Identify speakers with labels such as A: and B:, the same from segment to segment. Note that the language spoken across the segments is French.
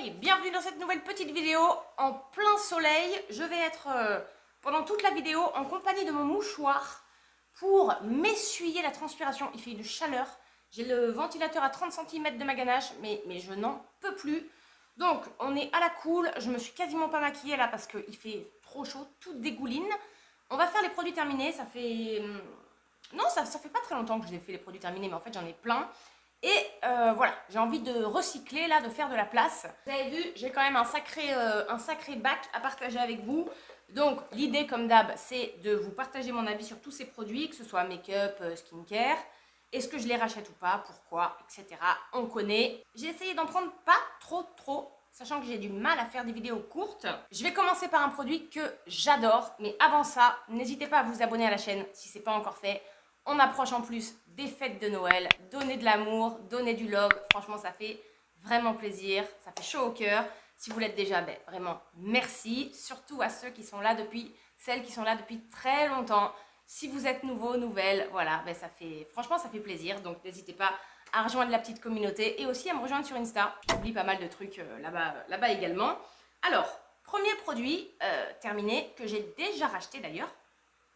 A: Hey, bienvenue dans cette nouvelle petite vidéo en plein soleil. Je vais être pendant toute la vidéo en compagnie de mon mouchoir pour m'essuyer la transpiration. Il fait une chaleur. J'ai le ventilateur à 30 cm de ma ganache, mais je n'en peux plus. Donc, on est à la cool. Je me suis quasiment pas maquillée là parce qu'il fait trop chaud, tout dégouline. On va faire les produits terminés. Ça fait... Non, ça fait pas très longtemps que j'ai fait les produits terminés, mais en fait, j'en ai plein. Et voilà, j'ai envie de recycler là, de faire de la place. Vous avez vu, j'ai quand même un sacré bac à partager avec vous. Donc l'idée comme d'hab, c'est de vous partager mon avis sur tous ces produits, que ce soit make-up, skincare. Est-ce que je les rachète ou pas, pourquoi, etc. On connaît. J'ai essayé d'en prendre pas trop, sachant que j'ai du mal à faire des vidéos courtes. Je vais commencer par un produit que j'adore, mais avant ça, n'hésitez pas à vous abonner à la chaîne si ce n'est pas encore fait. On approche en plus des fêtes de Noël, donner de l'amour, donner du love, franchement ça fait vraiment plaisir, ça fait chaud au cœur. Si vous l'êtes déjà, ben, vraiment merci, surtout à ceux qui sont là depuis, celles qui sont là depuis très longtemps. Si vous êtes nouveau, nouvelle, voilà, ben franchement ça fait plaisir, donc n'hésitez pas à rejoindre la petite communauté et aussi à me rejoindre sur Insta. J'oublie pas mal de trucs là-bas également. Alors, premier produit terminé, que j'ai déjà racheté d'ailleurs,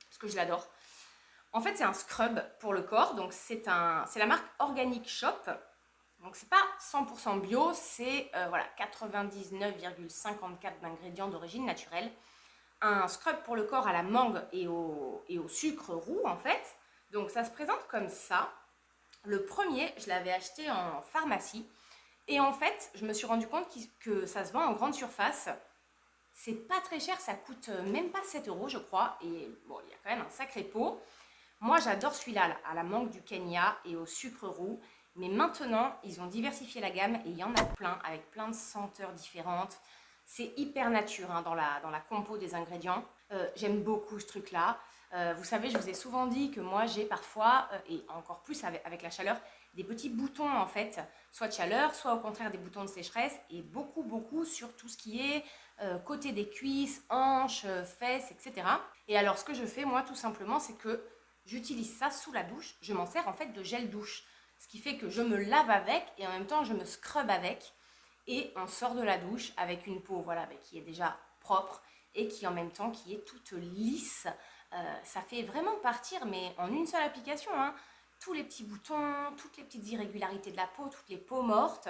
A: parce que je l'adore. En fait, c'est un scrub pour le corps, donc c'est la marque Organic Shop. Donc c'est pas 100% bio, c'est voilà, 99,54 d'ingrédients d'origine naturelle. Un scrub pour le corps à la mangue et au sucre roux en fait. Donc ça se présente comme ça. Le premier, je l'avais acheté en pharmacie. Et en fait, je me suis rendu compte que ça se vend en grande surface. C'est pas très cher, ça coûte même pas 7 € je crois. Et bon, il y a quand même un sacré pot. Moi, j'adore celui-là, à la mangue du Kenya et au sucre roux. Mais maintenant, ils ont diversifié la gamme et il y en a plein, avec plein de senteurs différentes. C'est hyper nature hein, dans la compo des ingrédients. J'aime beaucoup ce truc-là. Vous savez, je vous ai souvent dit que moi, j'ai parfois, et encore plus avec la chaleur, des petits boutons en fait, soit de chaleur, soit au contraire des boutons de sécheresse. Et beaucoup sur tout ce qui est côté des cuisses, hanches, fesses, etc. Et alors, ce que je fais, moi, tout simplement, c'est que j'utilise ça sous la douche, je m'en sers en fait de gel douche. Ce qui fait que je me lave avec et en même temps je me scrub avec. Et on sort de la douche avec une peau voilà, qui est déjà propre et qui en même temps qui est toute lisse. Ça fait vraiment partir, mais en une seule application, hein, tous les petits boutons, toutes les petites irrégularités de la peau, toutes les peaux mortes.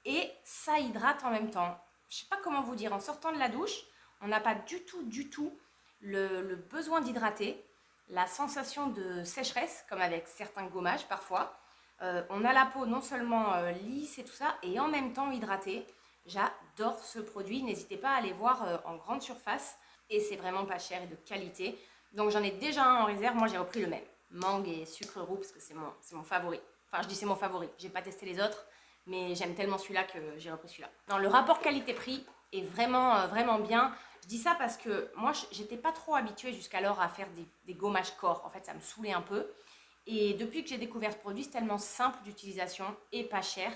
A: Et ça hydrate en même temps. Je ne sais pas comment vous dire, en sortant de la douche, on n'a pas du tout le besoin d'hydrater. La sensation de sécheresse, comme avec certains gommages parfois. On a la peau non seulement lisse et tout ça, et en même temps hydratée. J'adore ce produit, n'hésitez pas à aller voir en grande surface. Et c'est vraiment pas cher et de qualité. Donc j'en ai déjà un en réserve, moi j'ai repris le même. Mangue et sucre roux, parce que c'est mon favori. Enfin je dis c'est mon favori, j'ai pas testé les autres, mais j'aime tellement celui-là que j'ai repris celui-là. Non, le rapport qualité-prix est vraiment bien. Je dis ça parce que moi, j'étais pas trop habituée jusqu'alors à faire des gommages corps. En fait, ça me saoulait un peu. Et depuis que j'ai découvert ce produit, c'est tellement simple d'utilisation et pas cher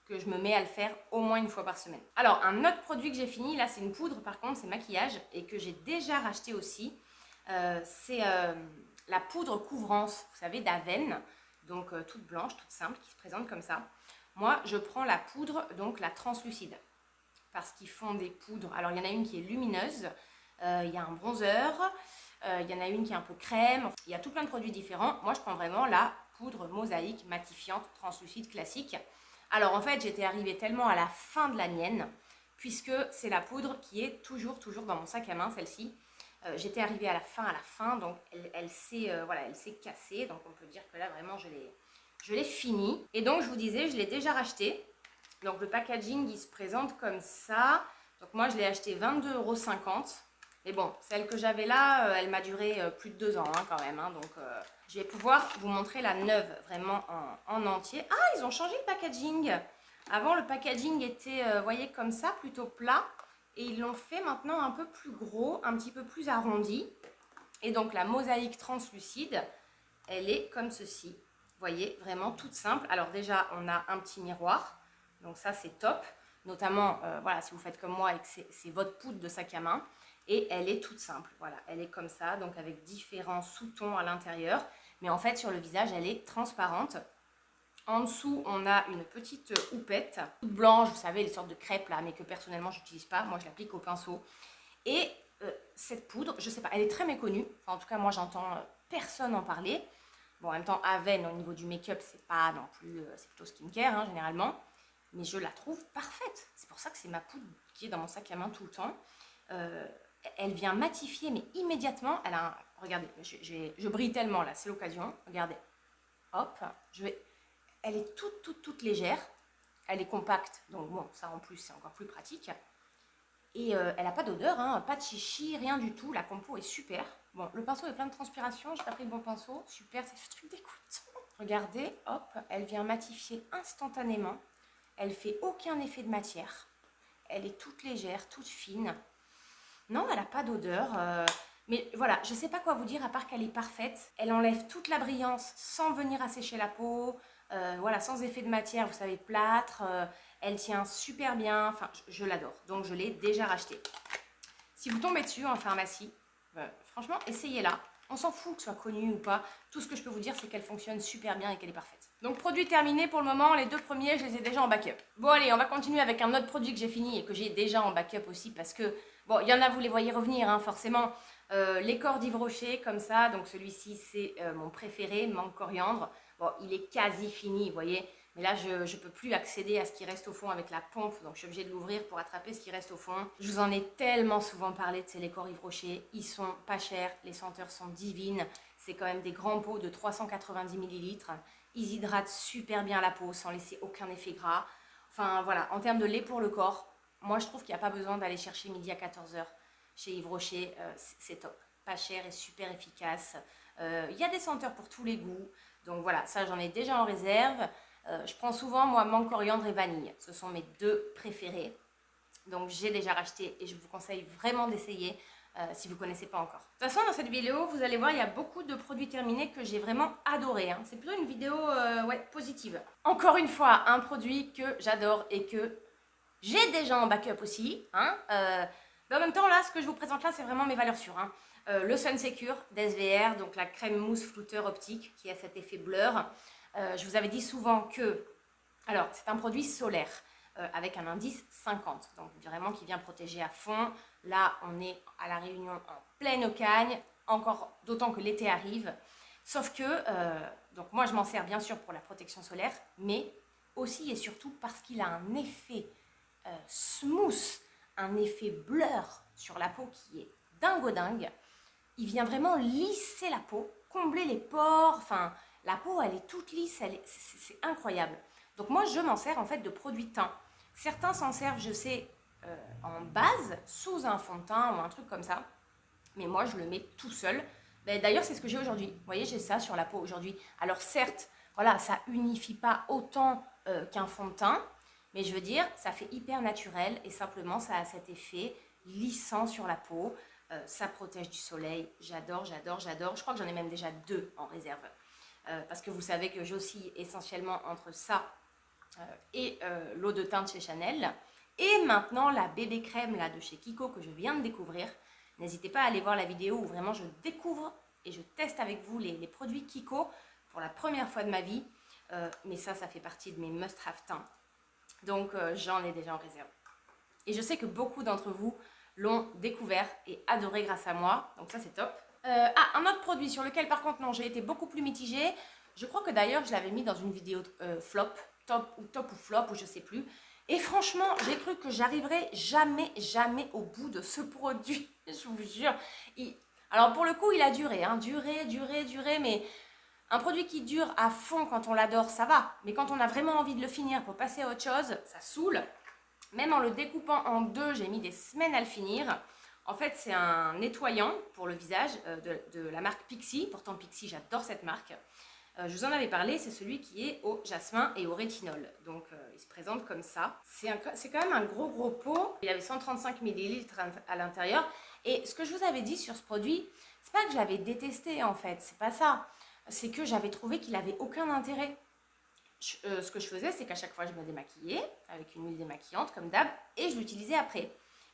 A: que je me mets à le faire au moins une fois par semaine. Alors, un autre produit que j'ai fini, là, c'est une poudre, par contre, c'est maquillage et que j'ai déjà racheté aussi. C'est la poudre couvrance, vous savez, d'Aven. Donc, toute blanche, toute simple, qui se présente comme ça. Moi, je prends la poudre, donc la translucide. Parce qu'ils font des poudres. Alors, il y en a une qui est lumineuse, il y a un bronzer, il y en a une qui est un peu crème. Il y a tout plein de produits différents. Moi, je prends vraiment la poudre mosaïque matifiante translucide classique. Alors, en fait, j'étais arrivée tellement à la fin de la mienne, puisque c'est la poudre qui est toujours dans mon sac à main, celle-ci. J'étais arrivée à la fin, donc elle s'est cassée. Donc, on peut dire que là, vraiment, je l'ai finie. Et donc, je vous disais, je l'ai déjà racheté. Donc le packaging il se présente comme ça. Donc moi je l'ai acheté 22,50 €. Mais bon, celle que j'avais là, elle m'a duré plus de 2 ans hein, quand même. Hein, donc je vais pouvoir vous montrer la neuve vraiment en entier. Ah, ils ont changé le packaging. Avant le packaging était, vous voyez, comme ça, plutôt plat. Et ils l'ont fait maintenant un peu plus gros, un petit peu plus arrondi. Et donc la mosaïque translucide, elle est comme ceci. Vous voyez, vraiment toute simple. Alors déjà, on a un petit miroir. Donc ça c'est top, notamment voilà, si vous faites comme moi et que c'est votre poudre de sac à main. Et elle est toute simple, voilà, elle est comme ça, donc avec différents sous-tons à l'intérieur. Mais en fait sur le visage elle est transparente. En dessous, on a une petite houppette, toute blanche, vous savez, les sortes de crêpes là, mais que personnellement, je n'utilise pas. Moi, je l'applique au pinceau. Et cette poudre, je sais pas, elle est très méconnue. Enfin, en tout cas, moi, j'entends personne en parler. Bon, en même temps, Aven, au niveau du make-up, c'est pas non plus... c'est plutôt skincare, hein, généralement. Mais je la trouve parfaite. C'est pour ça que c'est ma poudre qui est dans mon sac à main tout le temps. Elle vient matifier, mais immédiatement. Elle a un... Regardez, je brille tellement là, c'est l'occasion. Regardez. Hop, elle est toute légère. Elle est compacte, donc bon, ça en plus, c'est encore plus pratique. Et elle n'a pas d'odeur, hein, pas de chichi, rien du tout. La compo est super. Bon, le pinceau est plein de transpiration. J'ai pas pris le bon pinceau. Super, c'est ce truc dégoûtant. Regardez, hop, elle vient matifier instantanément. Elle fait aucun effet de matière. Elle est toute légère, toute fine. Non, elle n'a pas d'odeur. Mais voilà, je ne sais pas quoi vous dire à part qu'elle est parfaite. Elle enlève toute la brillance sans venir assécher la peau. Voilà, sans effet de matière, vous savez, plâtre. Elle tient super bien. Enfin, je l'adore. Donc, je l'ai déjà racheté. Si vous tombez dessus en pharmacie, franchement, essayez-la. On s'en fout que ce soit connu ou pas. Tout ce que je peux vous dire, c'est qu'elle fonctionne super bien et qu'elle est parfaite. Donc, produit terminé pour le moment. Les 2 premiers, je les ai déjà en backup. Bon, allez, on va continuer avec un autre produit que j'ai fini et que j'ai déjà en backup aussi parce que, bon, il y en a, vous les voyez revenir, hein, forcément. Les corps d'Yves Rocher, comme ça. Donc, celui-ci, c'est mon préféré, menthe coriandre. Bon, il est quasi fini, vous voyez. Mais là, je ne peux plus accéder à ce qui reste au fond avec la pompe. Donc, je suis obligée de l'ouvrir pour attraper ce qui reste au fond. Je vous en ai tellement souvent parlé de ces les corps Yves Rocher. Ils sont pas chers. Les senteurs sont divines. C'est quand même des grands pots de 390 ml. Ils hydratent super bien la peau sans laisser aucun effet gras. Enfin, voilà. En termes de lait pour le corps, moi, je trouve qu'il n'y a pas besoin d'aller chercher midi à 14 h chez Yves Rocher. C'est top. Pas cher et super efficace. Il y a des senteurs pour tous les goûts. Donc, voilà. Ça, j'en ai déjà en réserve. Je prends souvent, moi, menthe coriandre et vanille. Ce sont mes 2 préférés. Donc, j'ai déjà racheté et je vous conseille vraiment d'essayer si vous ne connaissez pas encore. De toute façon, dans cette vidéo, vous allez voir, il y a beaucoup de produits terminés que j'ai vraiment adoré. Hein. C'est plutôt une vidéo ouais, positive. Encore une fois, un produit que j'adore et que j'ai déjà en backup aussi. Hein. Mais en même temps, là, ce que je vous présente là, c'est vraiment mes valeurs sûres. Hein. Le Sun Secure d'SVR, donc la crème mousse flouteur optique qui a cet effet blur. Je vous avais dit souvent que, alors c'est un produit solaire avec un indice 50, donc vraiment qui vient protéger à fond. Là on est à La Réunion en pleine Ocagne, encore d'autant que l'été arrive. Sauf que, donc moi je m'en sers bien sûr pour la protection solaire, mais aussi et surtout parce qu'il a un effet smooth, un effet blur sur la peau qui est dingue. Il vient vraiment lisser la peau, combler les pores, enfin... La peau, elle est toute lisse, c'est incroyable. Donc moi, je m'en sers en fait de produit teint. Certains s'en servent, je sais, en base, sous un fond de teint ou un truc comme ça. Mais moi, je le mets tout seul. D'ailleurs, c'est ce que j'ai aujourd'hui. Vous voyez, j'ai ça sur la peau aujourd'hui. Alors certes, voilà, ça unifie pas autant qu'un fond de teint. Mais je veux dire, ça fait hyper naturel et simplement, ça a cet effet lissant sur la peau. Ça protège du soleil. J'adore. Je crois que j'en ai même déjà 2 en réserve. Parce que vous savez que j'oscille essentiellement entre ça et l'eau de teint de chez Chanel. Et maintenant, la bébé crème là, de chez Kiko que je viens de découvrir. N'hésitez pas à aller voir la vidéo où vraiment je découvre et je teste avec vous les produits Kiko pour la première fois de ma vie. Mais ça fait partie de mes must-have teint. Donc, j'en ai déjà en réserve. Et je sais que beaucoup d'entre vous l'ont découvert et adoré grâce à moi. Donc ça, c'est top. Un autre produit sur lequel par contre non, j'ai été beaucoup plus mitigée. Je crois que d'ailleurs je l'avais mis dans une vidéo flop, top ou flop ou je sais plus. Et franchement, j'ai cru que j'arriverais jamais au bout de ce produit. Je vous jure. Alors pour le coup, il a duré, hein, duré, mais un produit qui dure à fond quand on l'adore, ça va. Mais quand on a vraiment envie de le finir pour passer à autre chose, ça saoule. Même en le découpant en 2, j'ai mis des semaines à le finir. En fait, c'est un nettoyant pour le visage de la marque Pixi. Pourtant, Pixi, j'adore cette marque. Je vous en avais parlé, c'est celui qui est au jasmin et au rétinol. Donc, il se présente comme ça. C'est quand même un gros pot. Il y avait 135 ml à l'intérieur. Et ce que je vous avais dit sur ce produit, c'est pas que je l'avais détesté en fait. C'est pas ça. C'est que j'avais trouvé qu'il avait aucun intérêt. Ce que je faisais, c'est qu'à chaque fois, je me démaquillais avec une huile démaquillante comme d'hab et je l'utilisais après.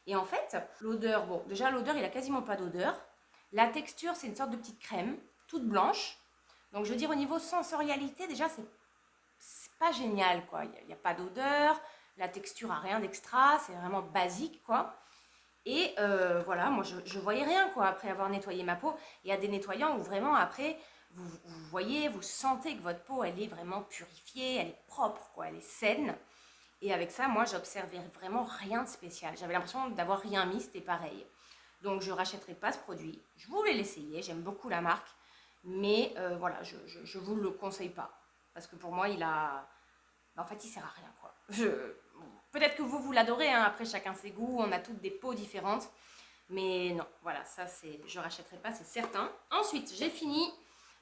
A: Et en fait, l'odeur, bon, déjà l'odeur, il a quasiment pas d'odeur. La texture, c'est une sorte de petite crème, toute blanche. Donc, je veux dire, au niveau sensorialité, déjà, c'est pas génial, quoi. Il n'y a pas d'odeur, la texture a rien d'extra, c'est vraiment basique, quoi. Et voilà, moi je voyais rien, quoi, après avoir nettoyé ma peau. Il y a des nettoyants où vraiment après, vous voyez, vous sentez que votre peau, elle est vraiment purifiée, elle est propre, quoi, elle est saine. Et avec ça, moi, j'observais vraiment rien de spécial. J'avais l'impression d'avoir rien mis, c'était pareil. Donc, je ne rachèterai pas ce produit. Je voulais l'essayer, j'aime beaucoup la marque. Mais voilà, je ne vous le conseille pas. Parce que pour moi, en fait, il sert à rien, quoi. Peut-être que vous l'adorez, hein. Après, chacun ses goûts, on a toutes des peaux différentes. Mais non, voilà, ça, je ne rachèterai pas, c'est certain. Ensuite, j'ai fini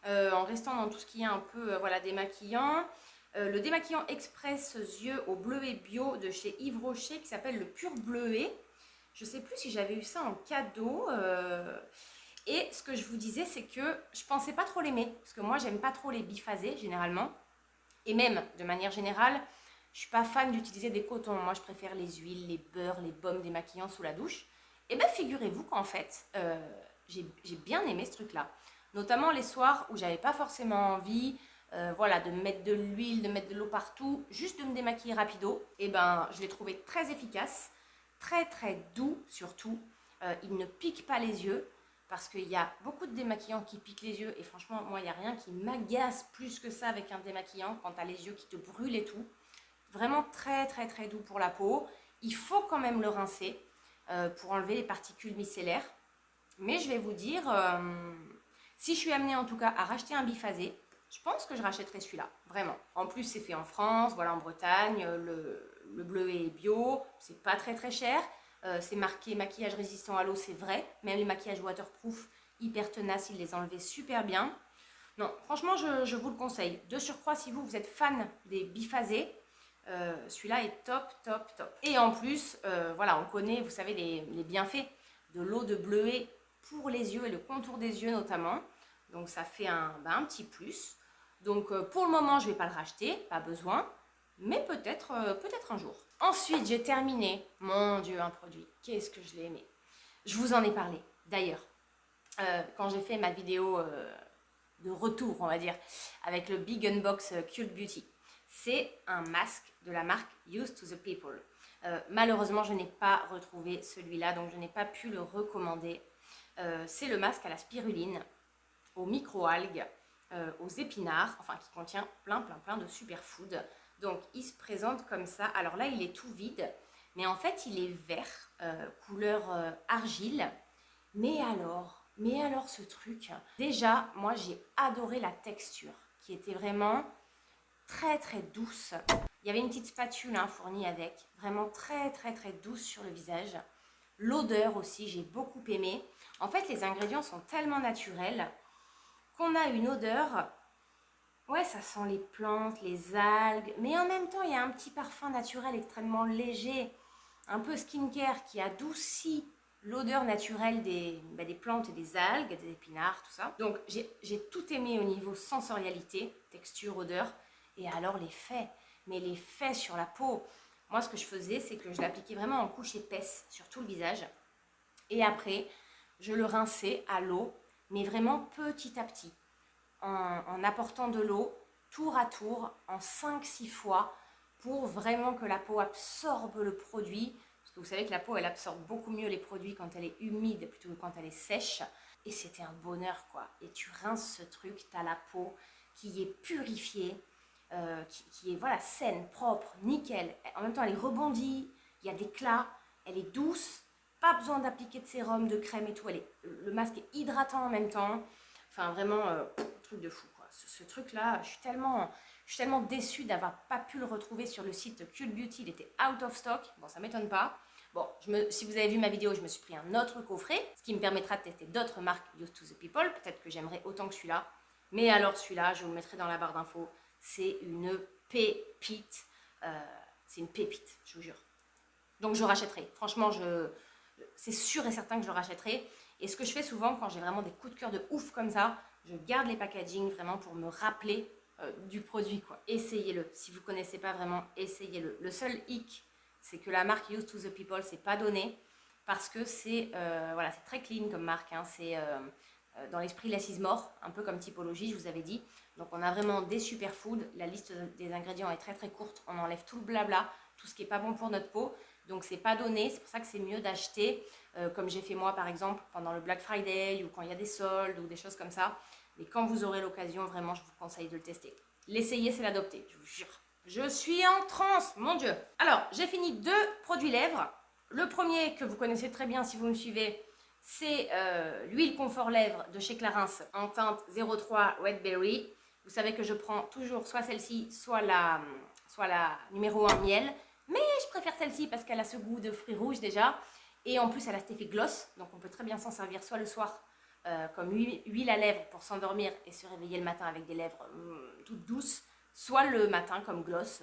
A: en restant dans tout ce qui est un peu voilà, démaquillant. Le démaquillant express yeux au bleuet bio de chez Yves Rocher qui s'appelle le Pur Bleuet. Je ne sais plus si j'avais eu ça en cadeau. Et ce que je vous disais, c'est que je pensais pas trop l'aimer. Parce que moi, j'aime pas trop les biphasés, généralement. Et même, de manière générale, je suis pas fan d'utiliser des cotons. Moi, je préfère les huiles, les beurres, les baumes démaquillants sous la douche. Et bien, figurez-vous qu'en fait, j'ai bien aimé ce truc-là. Notamment les soirs où j'avais pas forcément envie voilà, de mettre de l'huile, de mettre de l'eau partout, juste de me démaquiller rapido. Et ben, je l'ai trouvé très efficace, très très doux surtout. Il ne pique pas les yeux. Parce qu'il y a beaucoup de démaquillants qui piquent les yeux. Et franchement, moi, il n'y a rien qui m'agace plus que ça avec un démaquillant quand tu as les yeux qui te brûlent et tout. Vraiment très, très, très doux pour la peau. Il faut quand même le rincer pour enlever les particules micellaires. Mais je vais vous dire, si je suis amenée en tout cas à racheter un biphasé, je pense que je rachèterai celui-là. Vraiment. En plus, c'est fait en France, voilà, en Bretagne. Le bleuet est bio. C'est pas très, très cher. C'est marqué maquillage résistant à l'eau, c'est vrai. Même les maquillages waterproof, hyper tenaces, ils les enlevaient super bien. Non, franchement, je vous le conseille. De surcroît, si vous êtes fan des biphasés, celui-là est top, top, top. Et en plus, voilà, on connaît, vous savez, les bienfaits de l'eau de bleuet pour les yeux et le contour des yeux notamment. Donc, ça fait un petit plus. Donc, pour le moment, je ne vais pas le racheter, pas besoin. Mais peut-être un jour. Ensuite, j'ai terminé. Mon Dieu, un produit. Qu'est-ce que je l'ai aimé. Je vous en ai parlé, d'ailleurs. Quand j'ai fait ma vidéo de retour, on va dire, avec le Big Unbox Cute Beauty. C'est un masque de la marque Used to the People. Malheureusement, je n'ai pas retrouvé celui-là, donc je n'ai pas pu le recommander. C'est le masque à la spiruline, aux microalgues, aux épinards, enfin qui contient plein de superfood. Donc il se présente comme ça. Alors là, il est tout vide, mais en fait, il est vert, couleur argile. Mais alors ce truc, déjà, moi j'ai adoré la texture, qui était vraiment très très douce. Il y avait une petite spatule fournie avec, vraiment très très très douce sur le visage. L'odeur aussi, j'ai beaucoup aimé. En fait, les ingrédients sont tellement naturels qu'on a une odeur, ouais, ça sent les plantes, les algues, mais en même temps, il y a un petit parfum naturel extrêmement léger, un peu skincare qui adoucit l'odeur naturelle des plantes et des algues, des épinards, tout ça. Donc, j'ai tout aimé au niveau sensorialité, texture, odeur, et alors l'effet, mais l'effet sur la peau. Moi, ce que je faisais, c'est que je l'appliquais vraiment en couche épaisse sur tout le visage, et après, je le rinçais à l'eau, mais vraiment petit à petit, en apportant de l'eau tour à tour, en 5-6 fois, pour vraiment que la peau absorbe le produit. Parce que vous savez que la peau, elle absorbe beaucoup mieux les produits quand elle est humide plutôt que quand elle est sèche. Et c'était un bonheur, quoi. Et tu rinces ce truc, tu as la peau qui est purifiée, qui est voilà, saine, propre, nickel. En même temps, elle est rebondie, il y a d'éclat, elle est douce. Pas besoin d'appliquer de sérum, de crème et tout. Le masque est hydratant en même temps. Enfin, vraiment, truc de fou, quoi. Ce truc-là, je suis tellement déçue d'avoir pas pu le retrouver sur le site Cute Beauty. Il était out of stock. Bon, ça m'étonne pas. Bon, si vous avez vu ma vidéo, je me suis pris un autre coffret, ce qui me permettra de tester d'autres marques Used to the People. Peut-être que j'aimerais autant que celui-là. Mais alors, celui-là, je vous le mettrai dans la barre d'infos. C'est une pépite. C'est une pépite, je vous jure. Donc, je rachèterai. Franchement, c'est sûr et certain que je le rachèterai. Et ce que je fais souvent quand j'ai vraiment des coups de cœur de ouf comme ça, je garde les packaging vraiment pour me rappeler du produit, quoi. Essayez-le. Si vous ne connaissez pas vraiment, essayez-le. Le seul hic, c'est que la marque Used to the People, c'est pas donné parce que c'est voilà, c'est très clean comme marque. Hein. C'est dans l'esprit less is more, un peu comme typologie, je vous avais dit. Donc on a vraiment des superfoods, la liste des ingrédients est très très courte, on enlève tout le blabla, tout ce qui n'est pas bon pour notre peau, donc c'est pas donné, c'est pour ça que c'est mieux d'acheter, comme j'ai fait moi par exemple pendant le Black Friday ou quand il y a des soldes ou des choses comme ça. Mais quand vous aurez l'occasion, vraiment je vous conseille de le tester. L'essayer c'est l'adopter, je vous jure. Je suis en transe, mon Dieu. Alors j'ai fini 2 produits lèvres. Le premier que vous connaissez très bien si vous me suivez, c'est l'huile confort lèvres de chez Clarins en teinte 03 Red Berry. Vous savez que je prends toujours soit celle-ci, soit la numéro 1 miel. Mais je préfère celle-ci parce qu'elle a ce goût de fruits rouges déjà. Et en plus, elle a cet effet gloss. Donc on peut très bien s'en servir soit le soir comme huile à lèvres pour s'endormir et se réveiller le matin avec des lèvres toutes douces. Soit le matin comme gloss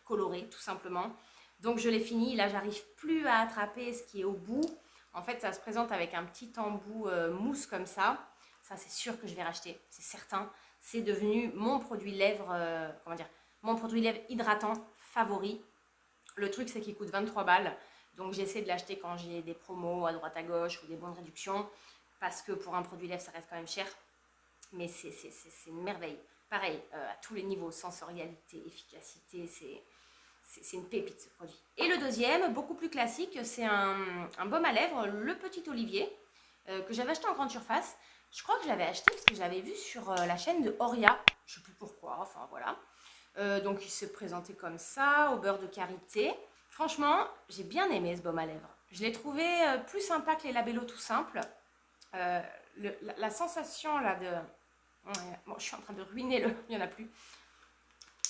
A: coloré tout simplement. Donc je l'ai fini. Là, j'arrive plus à attraper ce qui est au bout. En fait, ça se présente avec un petit embout mousse comme ça. Ça, c'est sûr que je vais racheter, c'est certain. C'est devenu mon produit lèvres, mon produit lèvres hydratant favori. Le truc, c'est qu'il coûte 23 balles. Donc, j'essaie de l'acheter quand j'ai des promos à droite à gauche ou des bonnes réductions. Parce que pour un produit lèvres, ça reste quand même cher. Mais c'est une merveille. Pareil, à tous les niveaux, sensorialité, efficacité, c'est une pépite ce produit. Et le deuxième, beaucoup plus classique, c'est un baume à lèvres, le Petit Olivier, que j'avais acheté en grande surface. Je crois que je l'avais acheté parce que je l'avais vu sur la chaîne de Oria. Je ne sais plus pourquoi, enfin voilà. Donc il se présentait comme ça, au beurre de karité. Franchement, j'ai bien aimé ce baume à lèvres. Je l'ai trouvé plus sympa que les labellos tout simples. La sensation là de... Bon, je suis en train de ruiner le... Il n'y en a plus.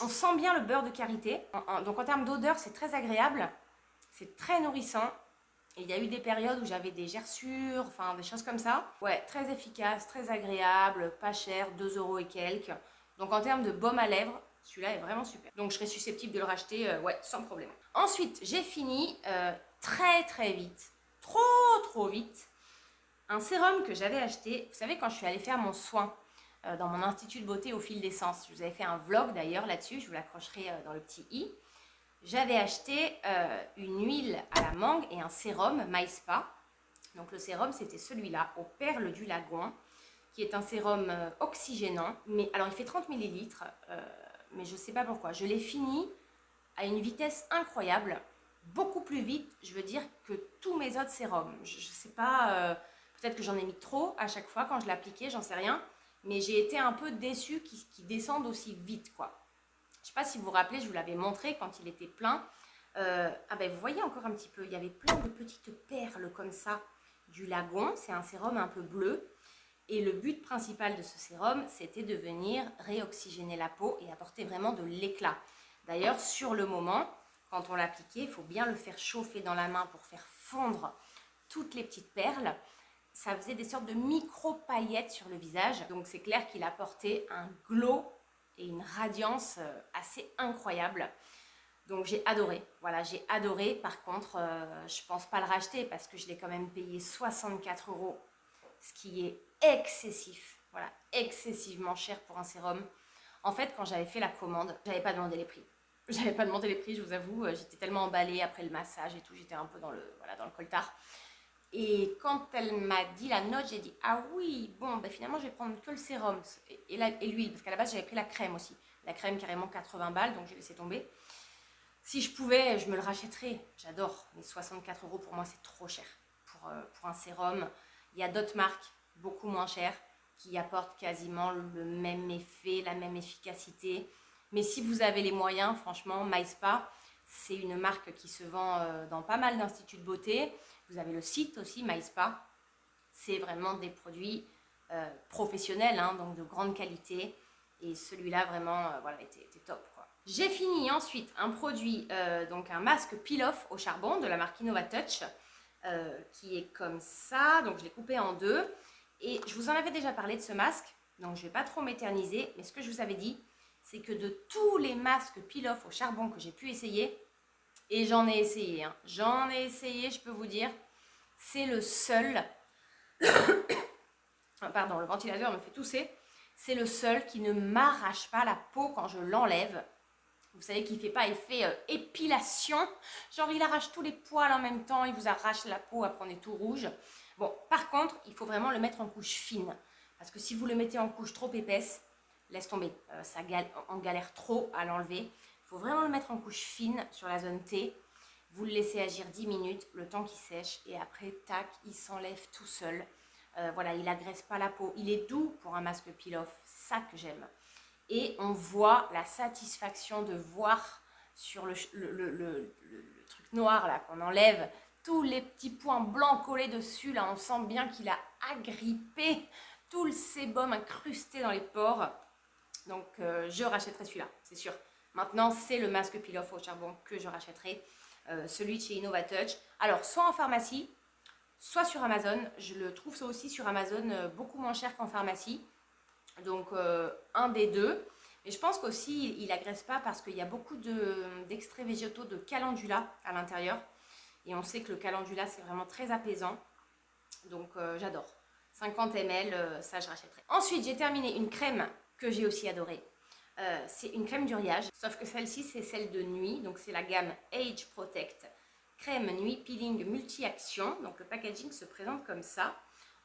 A: On sent bien le beurre de karité. Donc en termes d'odeur, c'est très agréable. C'est très nourrissant. Et il y a eu des périodes où j'avais des gerçures, enfin des choses comme ça. Ouais, très efficace, très agréable, pas cher, 2 € et quelques. Donc en termes de baume à lèvres, celui-là est vraiment super. Donc je serais susceptible de le racheter, ouais, sans problème. Ensuite, j'ai fini très très vite, trop vite, un sérum que j'avais acheté. Vous savez, quand je suis allée faire mon soin dans mon institut de beauté au fil d'essence, je vous avais fait un vlog d'ailleurs là-dessus, je vous l'accrocherai dans le petit i. J'avais acheté une huile à la mangue et un sérum MySpa. Donc le sérum, c'était celui-là, aux perles du lagon, qui est un sérum oxygénant. Mais alors, il fait 30 ml, mais je ne sais pas pourquoi. Je l'ai fini à une vitesse incroyable, beaucoup plus vite, je veux dire, que tous mes autres sérums. Je ne sais pas, peut-être que j'en ai mis trop à chaque fois quand je l'appliquais, j'en sais rien. Mais j'ai été un peu déçue qu'ils descendent aussi vite, quoi. Je ne sais pas si vous vous rappelez, je vous l'avais montré quand il était plein. Ah ben vous voyez encore un petit peu, il y avait plein de petites perles comme ça du lagon. C'est un sérum un peu bleu. Et le but principal de ce sérum, c'était de venir réoxygéner la peau et apporter vraiment de l'éclat. D'ailleurs, sur le moment, quand on l'appliquait, il faut bien le faire chauffer dans la main pour faire fondre toutes les petites perles. Ça faisait des sortes de micro-paillettes sur le visage. Donc c'est clair qu'il apportait un glow et une radiance assez incroyable. Donc j'ai adoré, voilà, j'ai adoré. Par contre, je pense pas le racheter parce que je l'ai quand même payé 64 €, ce qui est excessif, voilà, excessivement cher pour un sérum. En fait, quand j'avais fait la commande, j'avais pas demandé les prix. J'avais pas demandé les prix, je vous avoue, j'étais tellement emballée après le massage et tout, j'étais un peu dans le coltard. Et quand elle m'a dit la note, j'ai dit ah oui, bon, ben finalement je vais prendre que le sérum et l'huile, parce qu'à la base j'avais pris la crème aussi. La crème carrément 80 balles, donc j'ai laissé tomber. Si je pouvais, je me le rachèterais, j'adore, mais 64 € pour moi c'est trop cher pour un sérum. Il y a d'autres marques beaucoup moins chères qui apportent quasiment le même effet, la même efficacité. Mais si vous avez les moyens, franchement, MySpa, c'est une marque qui se vend dans pas mal d'instituts de beauté. Vous avez le site aussi, MySpa. C'est vraiment des produits professionnels, hein, donc de grande qualité. Et celui-là, vraiment, voilà, était top, quoi. J'ai fini ensuite un produit, donc un masque peel-off au charbon de la marque InnovaTouch, qui est comme ça. Donc, je l'ai coupé en deux. Et je vous en avais déjà parlé de ce masque, donc je ne vais pas trop m'éterniser. Mais ce que je vous avais dit, c'est que de tous les masques peel-off au charbon que j'ai pu essayer, et j'en ai essayé, hein. J'en ai essayé, je peux vous dire, c'est le seul, pardon, le ventilateur me fait tousser, c'est le seul qui ne m'arrache pas la peau quand je l'enlève. Vous savez qu'il ne fait pas effet épilation, genre il arrache tous les poils en même temps, il vous arrache la peau, après on est tout rouge. Bon, par contre, il faut vraiment le mettre en couche fine. Parce que si vous le mettez en couche trop épaisse, laisse tomber, on galère trop à l'enlever. Il faut vraiment le mettre en couche fine sur la zone T. Vous le laissez agir 10 minutes, le temps qu'il sèche, et après, tac, il s'enlève tout seul. Voilà, il agresse pas la peau. Il est doux pour un masque peel-off, c'est ça que j'aime. Et on voit la satisfaction de voir sur le truc noir là qu'on enlève, tous les petits points blancs collés dessus, là on sent bien qu'il a agrippé tout le sébum incrusté dans les pores. Donc je rachèterai celui-là, c'est sûr. Maintenant, c'est le masque peel-off au charbon que je rachèterai, celui de chez InnovaTouch. Alors, soit en pharmacie, soit sur Amazon. Je le trouve ça aussi sur Amazon beaucoup moins cher qu'en pharmacie. Donc, un des deux. Mais je pense qu'aussi, il agresse pas parce qu'il y a beaucoup d'extraits végétaux de calendula à l'intérieur. Et on sait que le calendula, c'est vraiment très apaisant. Donc, j'adore. 50 ml, ça, je rachèterai. Ensuite, j'ai terminé une crème que j'ai aussi adorée. C'est une crème d'uriage, sauf que celle-ci, c'est celle de nuit. Donc, c'est la gamme Age Protect. Crème nuit peeling multi-action. Donc, le packaging se présente comme ça.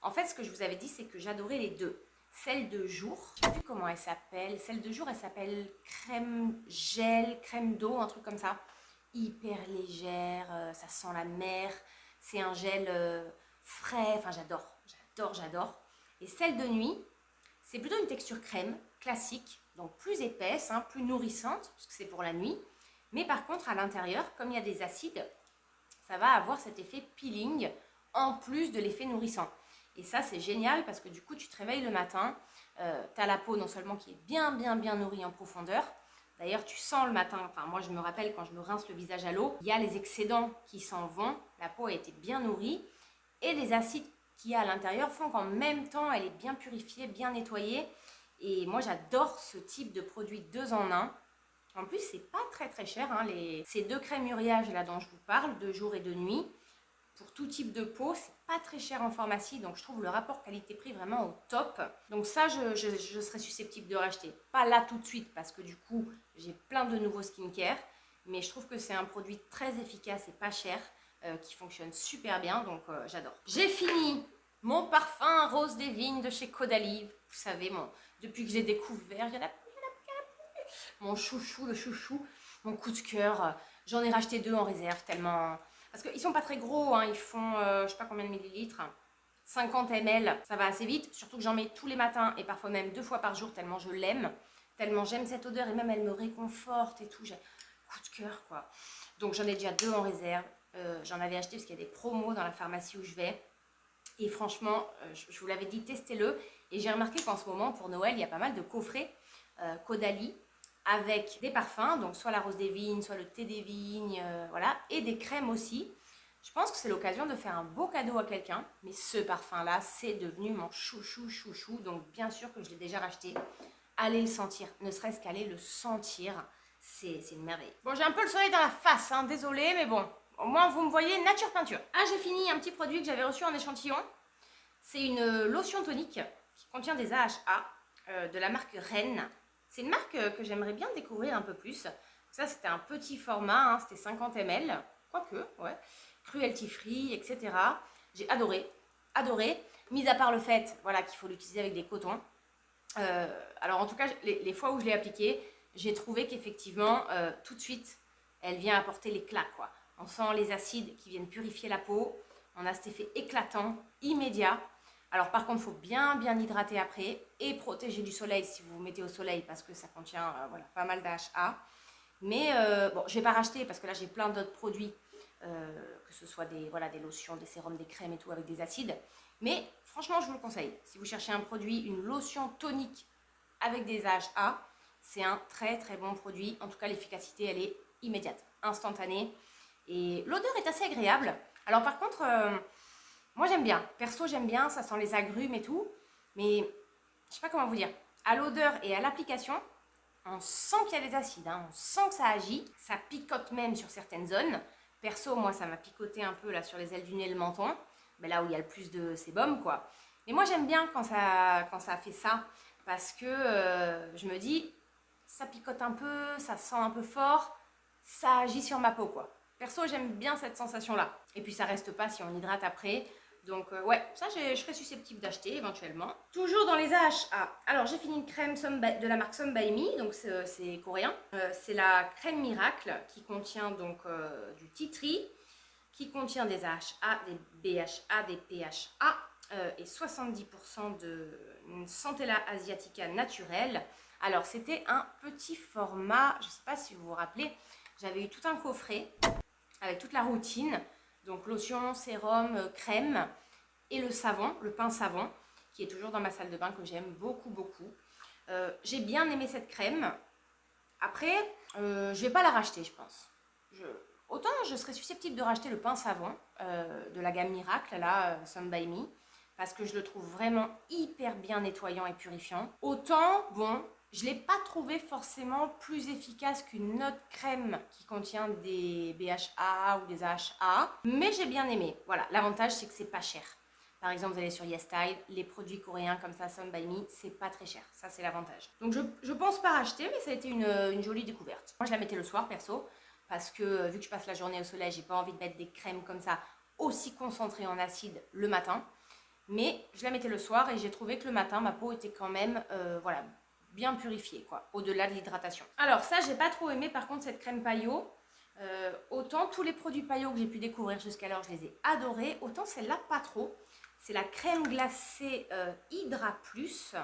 A: En fait, ce que je vous avais dit, c'est que j'adorais les deux. Celle de jour, je ne sais plus comment elle s'appelle. Celle de jour, elle s'appelle crème gel, crème d'eau, un truc comme ça. Hyper légère, ça sent la mer. C'est un gel frais, enfin j'adore, j'adore, j'adore. Et celle de nuit, c'est plutôt une texture crème, classique, donc plus épaisse, hein, plus nourrissante, parce que c'est pour la nuit. Mais par contre, à l'intérieur, comme il y a des acides, ça va avoir cet effet peeling, en plus de l'effet nourrissant. Et ça, c'est génial parce que du coup, tu te réveilles le matin, tu as la peau non seulement qui est bien nourrie en profondeur. D'ailleurs, tu sens le matin, enfin moi je me rappelle quand je me rince le visage à l'eau, il y a les excédents qui s'en vont, la peau a été bien nourrie et les acides qu'il y a à l'intérieur font qu'en même temps, elle est bien purifiée, bien nettoyée. Et moi, j'adore ce type de produit 2 en 1. En plus, c'est pas très cher, hein, ces deux crèmes uriage là dont je vous parle, de jour et de nuit. Pour tout type de peau, c'est pas très cher en pharmacie, donc je trouve le rapport qualité-prix vraiment au top. Donc ça, je serais susceptible de racheter. Pas là tout de suite, parce que du coup, j'ai plein de nouveaux skincare, mais je trouve que c'est un produit très efficace et pas cher, qui fonctionne super bien, donc j'adore. J'ai fini mon parfum Rose des Vignes de chez Caudalie. Vous savez, depuis que j'ai découvert, il y en a mon chouchou, le chouchou, mon coup de cœur. J'en ai racheté 2 en réserve, tellement... Parce qu'ils sont pas très gros, hein, ils font je sais pas combien de millilitres, 50 ml, ça va assez vite. Surtout que j'en mets tous les matins et parfois même 2 fois par jour tellement je l'aime, tellement j'aime cette odeur et même elle me réconforte et tout. J'ai coup de cœur quoi. Donc j'en ai déjà 2 en réserve. J'en avais acheté parce qu'il y a des promos dans la pharmacie où je vais. Et franchement, je vous l'avais dit, testez-le. Et j'ai remarqué qu'en ce moment, pour Noël, il y a pas mal de coffrets Caudalie avec des parfums, donc soit la rose des vignes, soit le thé des vignes, voilà, et des crèmes aussi. Je pense que c'est l'occasion de faire un beau cadeau à quelqu'un, mais ce parfum-là, c'est devenu mon chouchou, donc bien sûr que je l'ai déjà racheté. Allez le sentir, ne serait-ce qu'aller le sentir, c'est une merveille. Bon, j'ai un peu le soleil dans la face, hein, désolée, mais bon, au moins vous me voyez nature peinture. Ah, j'ai fini un petit produit que j'avais reçu en échantillon. C'est une lotion tonique qui contient des AHA de la marque Rennes. C'est une marque que j'aimerais bien découvrir un peu plus. Ça, c'était un petit format, hein, c'était 50 ml, quoique, ouais. Cruelty free, etc. J'ai adoré, adoré. Mis à part le fait, voilà, qu'il faut l'utiliser avec des cotons. Alors, en tout cas, les fois où je l'ai appliqué, j'ai trouvé qu'effectivement, tout de suite, elle vient apporter l'éclat, quoi. On sent les acides qui viennent purifier la peau. On a cet effet éclatant, immédiat. Alors par contre, il faut bien hydrater après et protéger du soleil si vous vous mettez au soleil parce que ça contient voilà, pas mal d'AHA. Mais bon, je ne vais pas racheter parce que là j'ai plein d'autres produits, que ce soit des lotions, des sérums, des crèmes et tout avec des acides. Mais franchement, je vous le conseille. Si vous cherchez un produit, une lotion tonique avec des AHA, c'est un très bon produit. En tout cas, l'efficacité, elle est immédiate, instantanée. Et l'odeur est assez agréable. Alors par contre... moi j'aime bien, perso j'aime bien, ça sent les agrumes et tout, mais je sais pas comment vous dire, à l'odeur et à l'application, on sent qu'il y a des acides, hein, on sent que ça agit, ça picote même sur certaines zones. Perso, moi ça m'a picoté un peu là sur les ailes du nez et le menton, mais là où il y a le plus de sébum quoi. Mais moi j'aime bien quand ça fait ça, parce que je me dis, ça picote un peu, ça sent un peu fort, ça agit sur ma peau quoi. Perso, j'aime bien cette sensation-là. Et puis ça reste pas si on hydrate après. Donc ouais, ça je serais susceptible d'acheter éventuellement. Toujours dans les AHA. Alors j'ai fini une crème de la marque Some By Me, donc c'est coréen. C'est la crème miracle qui contient donc du tea tree, qui contient des AHA, des BHA, des PHA et 70% de Centella asiatica naturelle. Alors c'était un petit format, je ne sais pas si vous vous rappelez, j'avais eu tout un coffret avec toute la routine. Donc lotion, sérum, crème et le savon, le pain savon, qui est toujours dans ma salle de bain, que j'aime beaucoup, beaucoup. J'ai bien aimé cette crème. Après, je ne vais pas la racheter, je pense. Autant je serais susceptible de racheter le pain savon de la gamme Miracle, là, Some By Me, parce que je le trouve vraiment hyper bien nettoyant et purifiant. Autant, bon, je ne l'ai pas trouvé forcément plus efficace qu'une autre crème qui contient des BHA ou des AHA, mais j'ai bien aimé. Voilà, l'avantage c'est que c'est pas cher. Par exemple, vous allez sur YesStyle, les produits coréens comme ça, Some By Me, c'est pas très cher. Ça, c'est l'avantage. Donc, je pense pas racheter, mais ça a été une jolie découverte. Moi, je la mettais le soir, perso, parce que vu que je passe la journée au soleil, j'ai pas envie de mettre des crèmes comme ça, aussi concentrées en acide le matin. Mais je la mettais le soir et j'ai trouvé que le matin, ma peau était quand même, voilà, bien purifiée, quoi, au-delà de l'hydratation. Alors ça, j'ai pas trop aimé par contre cette crème paillot. Autant tous les produits paillot que j'ai pu découvrir jusqu'alors, je les ai adorés. Autant celle-là, pas trop. C'est la crème glacée Hydra Plus.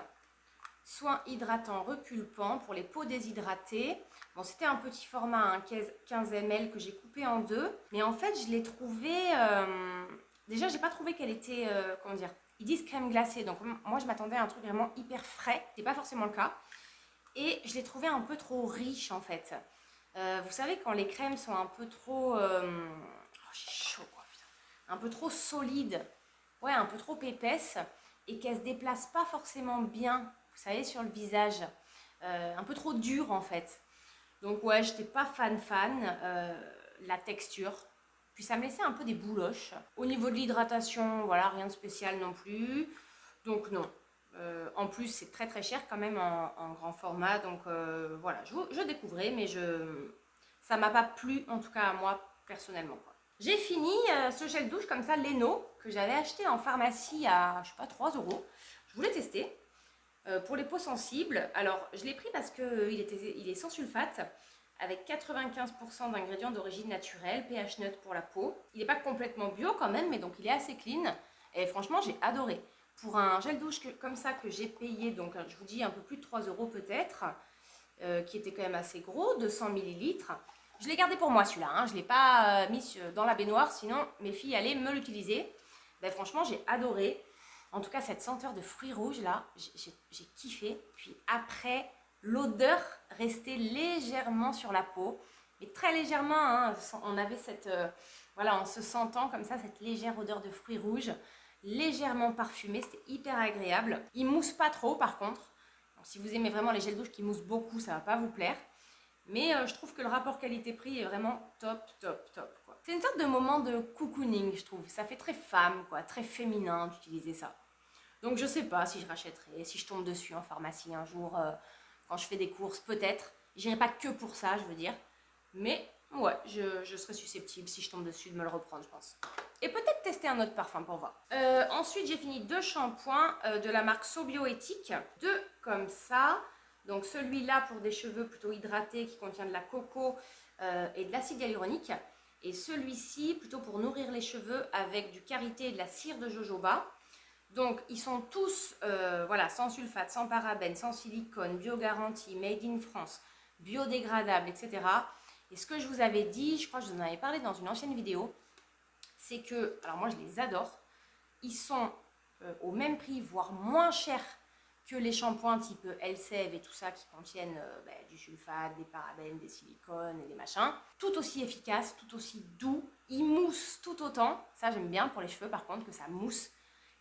A: Soin hydratant repulpant pour les peaux déshydratées. Bon, c'était un petit format, hein, 15 ml que j'ai coupé en deux. Mais en fait, je l'ai trouvé... déjà, j'ai pas trouvé qu'elle était... comment dire, ils disent crème glacée. Donc, moi, je m'attendais à un truc vraiment hyper frais. C'est pas forcément le cas. Et je l'ai trouvé un peu trop riche, en fait. Vous savez, quand les crèmes sont un peu trop... oh, j'ai chaud, quoi, putain. Un peu trop solides. Ouais, un peu trop épaisse. Et qu'elle se déplace pas forcément bien, vous savez, sur le visage. Un peu trop dur, en fait. Donc, ouais, j'étais pas fan. La texture. Puis ça me laissait un peu des bouloches. Au niveau de l'hydratation, voilà, rien de spécial non plus. Donc non. En plus, c'est très très cher quand même en grand format. Donc voilà, je découvrais, mais ça m'a pas plu, en tout cas à moi personnellement, quoi. J'ai fini ce gel douche comme ça, Leno, que j'avais acheté en pharmacie à, je sais pas, 3 euros. Je voulais tester pour les peaux sensibles. Alors, je l'ai pris parce qu'il est sans sulfate, avec 95% d'ingrédients d'origine naturelle, pH neutre pour la peau. Il n'est pas complètement bio quand même, mais donc il est assez clean. Et franchement, j'ai adoré. Pour un gel douche comme ça que j'ai payé, donc je vous dis un peu plus de 3 euros peut-être, qui était quand même assez gros, 200 millilitres. Je l'ai gardé pour moi celui-là, hein. Je ne l'ai pas mis dans la baignoire, sinon mes filles allaient me l'utiliser. Ben, franchement, j'ai adoré. En tout cas, cette senteur de fruits rouges là, j'ai kiffé. Puis après, l'odeur restait légèrement sur la peau, mais très légèrement, hein. On avait cette, voilà, en se sentant comme ça, cette légère odeur de fruits rouges, légèrement parfumée, c'était hyper agréable. Il mousse pas trop par contre. Donc, si vous aimez vraiment les gels douche qui moussent beaucoup, ça va pas vous plaire. Mais je trouve que le rapport qualité-prix est vraiment top, top, top, quoi. C'est une sorte de moment de cocooning, je trouve. Ça fait très femme, quoi, très féminin d'utiliser ça. Donc je sais pas si je rachèterai, si je tombe dessus en pharmacie un jour, quand je fais des courses, peut-être. J'irai pas que pour ça, je veux dire. Mais ouais, je serais susceptible, si je tombe dessus, de me le reprendre, je pense. Et peut-être tester un autre parfum pour voir. Ensuite, j'ai fini 2 shampoings de la marque So Bioéthique. 2 comme ça. Donc celui-là pour des cheveux plutôt hydratés qui contient de la coco et de l'acide hyaluronique. Et celui-ci plutôt pour nourrir les cheveux avec du karité et de la cire de jojoba. Donc ils sont tous voilà, sans sulfate, sans parabènes, sans silicone, bio-garantie, made in France, biodégradable, etc. Et ce que je vous avais dit, je crois que je vous en avais parlé dans une ancienne vidéo, c'est que, alors moi je les adore, ils sont au même prix, voire moins chers que les shampoings type Elseve et tout ça qui contiennent du sulfate, des parabènes, des silicones et des machins. Tout aussi efficace, tout aussi doux, ils moussent tout autant. Ça j'aime bien pour les cheveux par contre que ça mousse.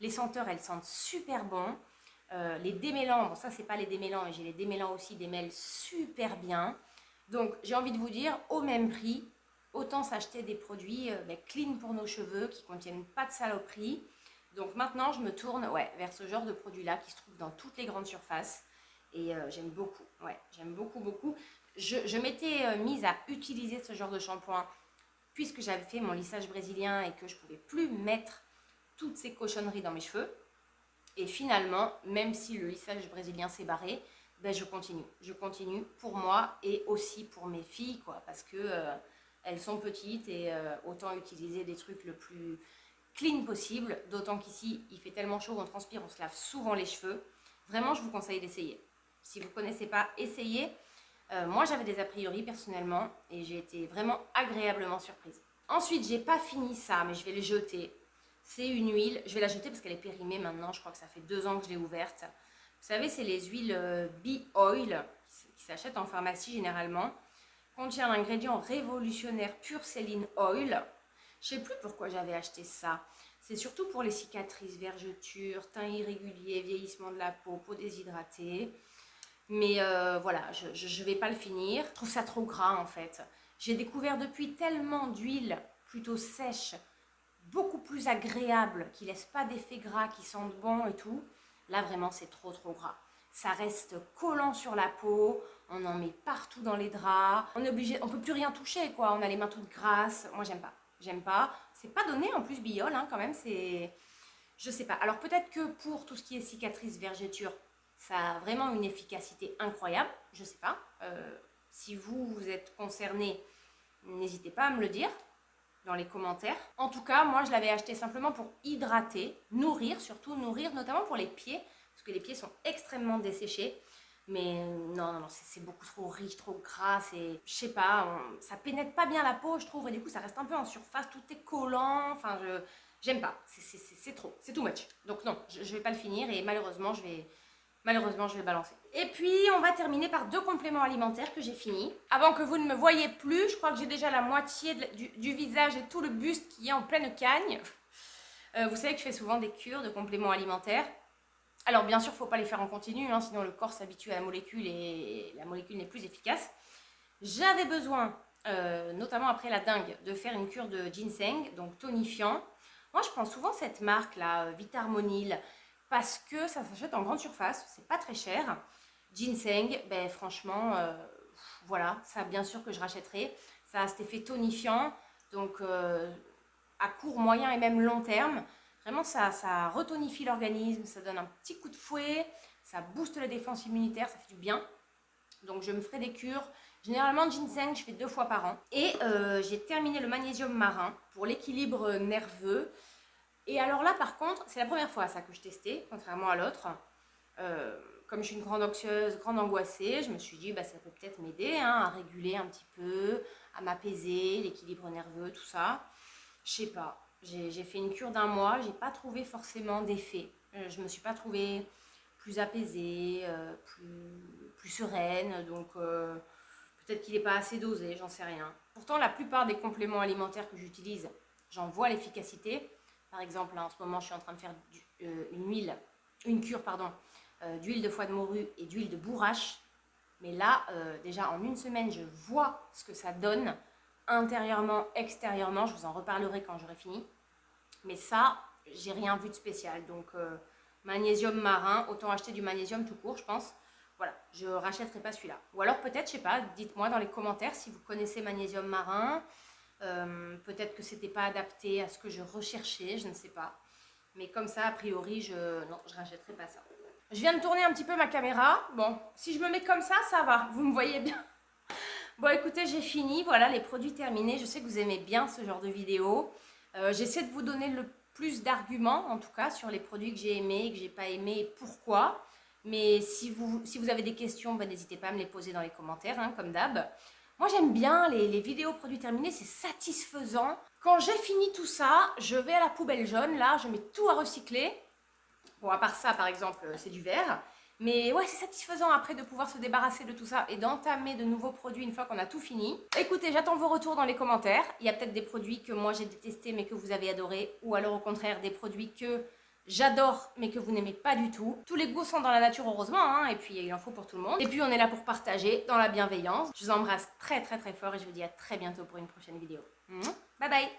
A: Les senteurs elles sentent super bon. Les démêlants, bon ça c'est pas les démêlants mais j'ai les démêlants aussi, démêlent super bien. Donc j'ai envie de vous dire, au même prix, autant s'acheter des produits clean pour nos cheveux qui contiennent pas de saloperie. Donc maintenant, je me tourne vers ce genre de produit-là qui se trouve dans toutes les grandes surfaces. Et j'aime beaucoup. Ouais, j'aime beaucoup, beaucoup. Je m'étais mise à utiliser ce genre de shampoing puisque j'avais fait mon lissage brésilien et que je ne pouvais plus mettre toutes ces cochonneries dans mes cheveux. Et finalement, même si le lissage brésilien s'est barré, ben je continue. Je continue pour moi et aussi pour mes filles, quoi, parce que elles sont petites et autant utiliser des trucs le plus clean possible. D'autant qu'ici, il fait tellement chaud, on transpire, on se lave souvent les cheveux. Vraiment, je vous conseille d'essayer. Si vous ne connaissez pas, essayez. Moi, j'avais des a priori personnellement et j'ai été vraiment agréablement surprise. Ensuite, j'ai pas fini ça, mais je vais les jeter. C'est une huile, je vais la jeter parce qu'elle est périmée maintenant, je crois que ça fait 2 ans que je l'ai ouverte. Vous savez, c'est les huiles Bee Oil qui s'achètent en pharmacie généralement. Contient l'ingrédient révolutionnaire Purcellin Oil. Je ne sais plus pourquoi j'avais acheté ça. C'est surtout pour les cicatrices, vergetures, teint irrégulier, vieillissement de la peau, peau déshydratée. Mais voilà, je ne vais pas le finir. Je trouve ça trop gras en fait. J'ai découvert depuis tellement d'huiles plutôt sèches, beaucoup plus agréables, qui ne laissent pas d'effet gras, qui sentent bon et tout. Là vraiment c'est trop gras. Ça reste collant sur la peau, on en met partout dans les draps. On est obligé, on peut plus rien toucher quoi, on a les mains toutes grasses. Moi j'aime pas. J'aime pas. C'est pas donné en plus Biol hein, quand même, c'est... Je sais pas. Alors peut-être que pour tout ce qui est cicatrices, vergetures, ça a vraiment une efficacité incroyable. Je sais pas. Si vous êtes concerné, n'hésitez pas à me le dire dans les commentaires. En tout cas, moi je l'avais acheté simplement pour hydrater, nourrir, surtout nourrir, notamment pour les pieds, parce que les pieds sont extrêmement desséchés. Mais non, c'est beaucoup trop riche, trop gras, et je sais pas, ça pénètre pas bien la peau, je trouve, et du coup ça reste un peu en surface, tout est collant, enfin j'aime pas, c'est trop, c'est too much. Donc non, je vais pas le finir et malheureusement je vais balancer. Et puis on va terminer par 2 compléments alimentaires que j'ai fini. Avant que vous ne me voyez plus, je crois que j'ai déjà la moitié du visage et tout le buste qui est en pleine cagne. Vous savez que je fais souvent des cures de compléments alimentaires. Alors bien sûr, il ne faut pas les faire en continu, hein, sinon le corps s'habitue à la molécule et la molécule n'est plus efficace. J'avais besoin, notamment après la dengue, de faire une cure de ginseng, donc tonifiant. Moi, je prends souvent cette marque-là, Vitarmonil, parce que ça s'achète en grande surface, c'est pas très cher. Ginseng, ben franchement, voilà, ça bien sûr que je rachèterai. Ça a cet effet tonifiant, donc à court, moyen et même long terme. Vraiment, ça retonifie l'organisme, ça donne un petit coup de fouet, ça booste la défense immunitaire, ça fait du bien. Donc, je me ferai des cures. Généralement, ginseng, je fais 2 fois par an. Et j'ai terminé le magnésium marin pour l'équilibre nerveux. Et alors là, par contre, c'est la première fois ça que je testais, contrairement à l'autre. Comme je suis une grande anxieuse, grande angoissée, je me suis dit, bah, ça peut peut-être m'aider hein, à réguler un petit peu, à m'apaiser, l'équilibre nerveux, tout ça. Je sais pas. J'ai fait une cure d'1 mois, j'ai pas trouvé forcément d'effet. Je me suis pas trouvée plus apaisée, plus sereine, donc peut-être qu'il n'est pas assez dosé, j'en sais rien. Pourtant, la plupart des compléments alimentaires que j'utilise, j'en vois l'efficacité. Par exemple, là, en ce moment, je suis en train de faire une cure d'huile de foie de morue et d'huile de bourrache. Mais là, déjà en 1 semaine, je vois ce que ça donne. Intérieurement, extérieurement, je vous en reparlerai quand j'aurai fini. Mais ça, j'ai rien vu de spécial. Donc, magnésium marin, autant acheter du magnésium tout court, je pense. Voilà, je rachèterai pas celui-là. Ou alors peut-être, je sais pas, dites-moi dans les commentaires si vous connaissez magnésium marin. Peut-être que c'était pas adapté à ce que je recherchais, je ne sais pas. Mais comme ça, a priori, non, je rachèterai pas ça. Je viens de tourner un petit peu ma caméra. Bon, si je me mets comme ça va. Vous me voyez bien. Bon, écoutez, j'ai fini. Voilà, les produits terminés. Je sais que vous aimez bien ce genre de vidéo. J'essaie de vous donner le plus d'arguments, en tout cas, sur les produits que j'ai aimés et que j'ai pas aimés et pourquoi. Mais si vous avez des questions, ben, n'hésitez pas à me les poser dans les commentaires, hein, comme d'hab. Moi, j'aime bien les vidéos produits terminés, c'est satisfaisant. Quand j'ai fini tout ça, je vais à la poubelle jaune. Là, je mets tout à recycler. Bon, à part ça, par exemple, c'est du verre. Mais ouais, c'est satisfaisant après de pouvoir se débarrasser de tout ça et d'entamer de nouveaux produits une fois qu'on a tout fini. Écoutez, j'attends vos retours dans les commentaires. Il y a peut-être des produits que moi j'ai détestés mais que vous avez adorés. Ou alors au contraire, des produits que j'adore mais que vous n'aimez pas du tout. Tous les goûts sont dans la nature heureusement, hein, et puis il en faut pour tout le monde. Et puis on est là pour partager dans la bienveillance. Je vous embrasse très fort et je vous dis à très bientôt pour une prochaine vidéo. Bye bye!